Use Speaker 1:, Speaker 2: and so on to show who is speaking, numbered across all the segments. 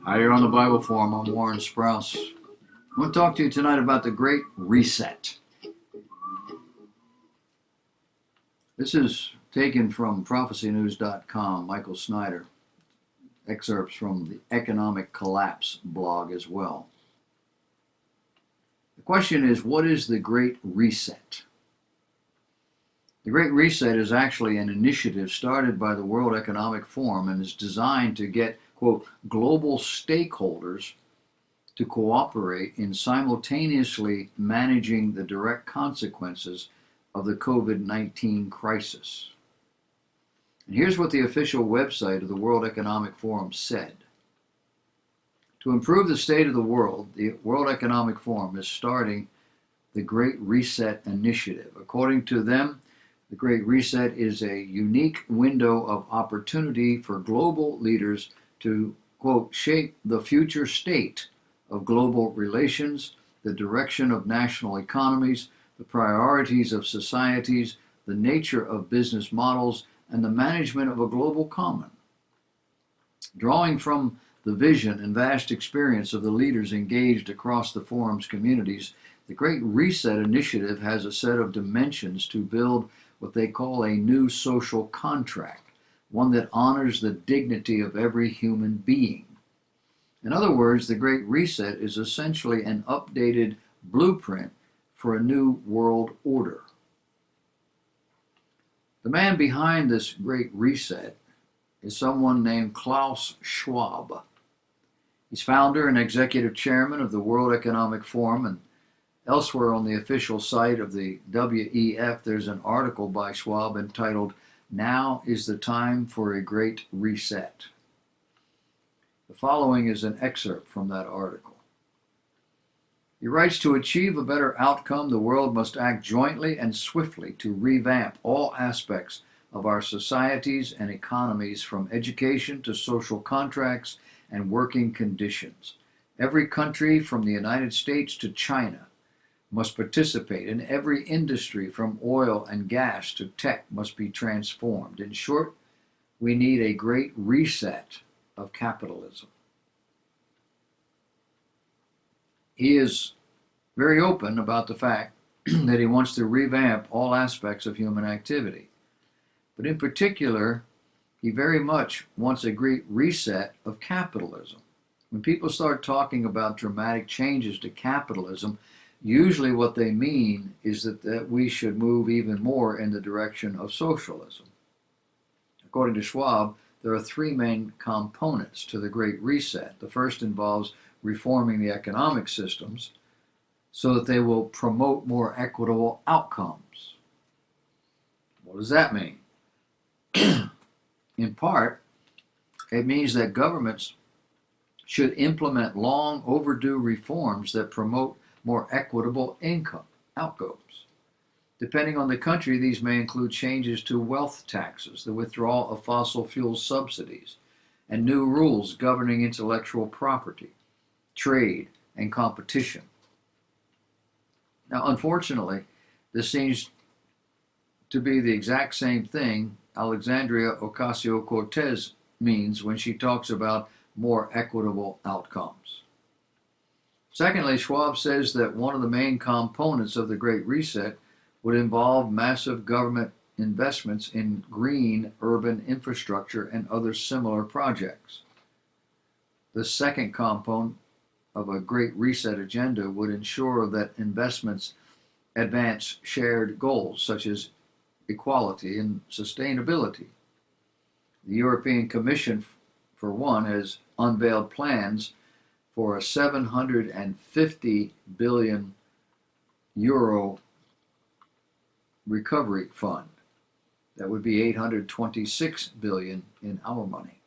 Speaker 1: Hi, you're on the Bible Forum. I'm Warren Sprouse. I want to talk to you tonight about the Great Reset. This is taken from prophecynews.com, Michael Snyder. Excerpts from the Economic Collapse blog as well. The question is, what is the Great Reset? The Great Reset is actually an initiative started by the World Economic Forum and is designed to get, quote, global stakeholders to cooperate in simultaneously managing the direct consequences of the COVID-19 crisis. And here's what the official website of the World Economic Forum said. To improve the state of the World Economic Forum is starting the Great Reset Initiative. According to them, the Great Reset is a unique window of opportunity for global leaders to, quote, shape the future state of global relations, the direction of national economies, the priorities of societies, the nature of business models, and the management of a global common. Drawing from the vision and vast experience of the leaders engaged across the forum's communities, the Great Reset Initiative has a set of dimensions to build what they call a new social contract, one that honors the dignity of every human being. In other words, the Great Reset is essentially an updated blueprint for a new world order. The man behind this Great Reset is someone named Klaus Schwab. He's founder and executive chairman of the World Economic Forum, and elsewhere on the official site of the WEF, there's an article by Schwab entitled, "Now is the Time for a Great Reset." The following is an excerpt from that article. He writes, to achieve a better outcome, the world must act jointly and swiftly to revamp all aspects of our societies and economies, from education to social contracts and working conditions. Every country, from the United States to China, must participate, and every industry from oil and gas to tech must be transformed. In short, we need a great reset of capitalism. He is very open about the fact that he wants to revamp all aspects of human activity. But in particular, he very much wants a great reset of capitalism. When people start talking about dramatic changes to capitalism, usually what they mean is that we should move even more in the direction of socialism. According to Schwab, there are three main components to the Great Reset. The first involves reforming the economic systems so that they will promote more equitable outcomes. What does that mean? In part, it means that governments should implement long overdue reforms that promote more equitable income outcomes. Depending on the country, these may include changes to wealth taxes, the withdrawal of fossil fuel subsidies, and new rules governing intellectual property, trade, and competition. Now, unfortunately, this seems to be the exact same thing Alexandria Ocasio-Cortez means when she talks about more equitable outcomes. Secondly, Schwab says that one of the main components of the Great Reset would involve massive government investments in green urban infrastructure and other similar projects. The second component of a Great Reset agenda would ensure that investments advance shared goals such as equality and sustainability. The European Commission, for one, has unveiled plans for a 750 billion euro recovery fund. That would be 826 billion in our money.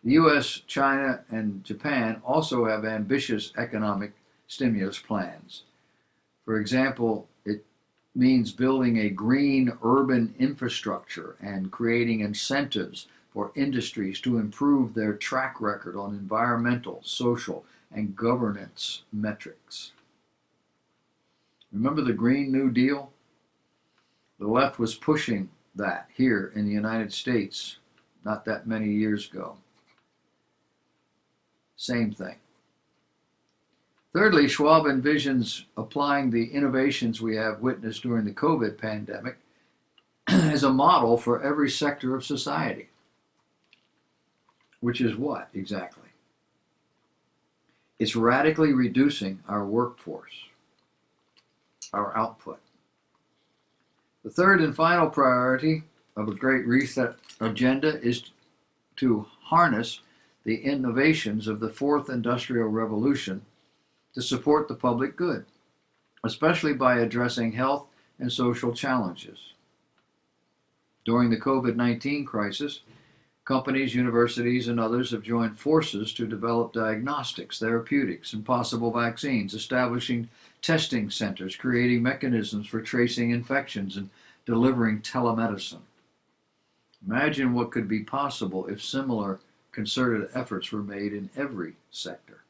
Speaker 1: The US, China, and Japan also have ambitious economic stimulus plans. For example, it means building a green urban infrastructure and creating incentives for industries to improve their track record on environmental, social, and governance metrics. Remember the Green New Deal? The left was pushing that here in the United States not that many years ago. same thing. Thirdly, Schwab envisions applying the innovations we have witnessed during the COVID pandemic as a model for every sector of society. Which is what exactly? It's radically reducing our workforce, our output. The third and final priority of a Great Reset agenda is to harness the innovations of the Fourth Industrial Revolution to support the public good, especially by addressing health and social challenges. During the COVID-19 crisis, companies, universities, and others have joined forces to develop diagnostics, therapeutics, and possible vaccines, establishing testing centers, creating mechanisms for tracing infections, and delivering telemedicine. Imagine what could be possible if similar concerted efforts were made in every sector.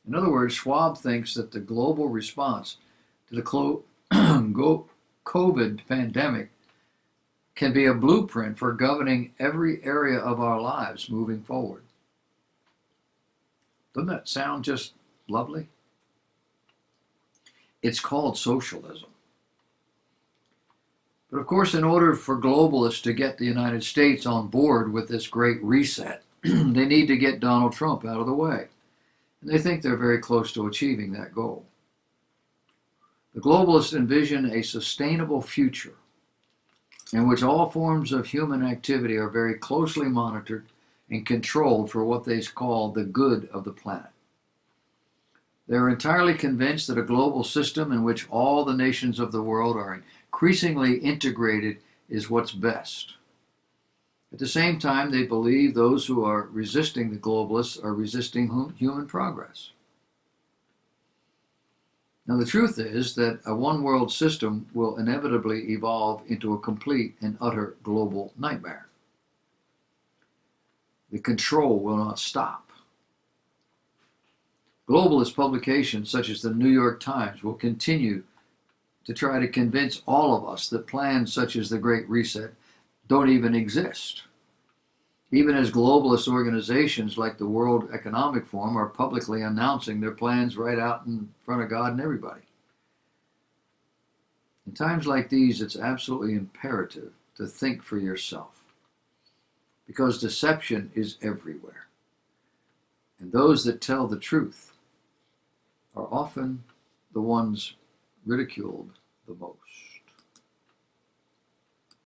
Speaker 1: In other words, Schwab thinks that the global response to the COVID pandemic can be a blueprint for governing every area of our lives moving forward. Doesn't that sound just lovely? It's called socialism. But of course, in order for globalists to get the United States on board with this great reset, they need to get Donald Trump out of the way. And they think they're very close to achieving that goal. The globalists envision a sustainable future in which all forms of human activity are very closely monitored and controlled for what they call the good of the planet. They are entirely convinced that a global system in which all the nations of the world are increasingly integrated is what's best. At the same time, they believe those who are resisting the globalists are resisting human progress. Now, the truth is that a one-world system will inevitably evolve into a complete and utter global nightmare. The control will not stop. Globalist publications such as the New York Times will continue to try to convince all of us that plans such as the Great Reset don't even exist, even as globalist organizations like the World Economic Forum are publicly announcing their plans right out in front of God and everybody. In times like these, it's absolutely imperative to think for yourself, because deception is everywhere, and those that tell the truth are often the ones ridiculed the most.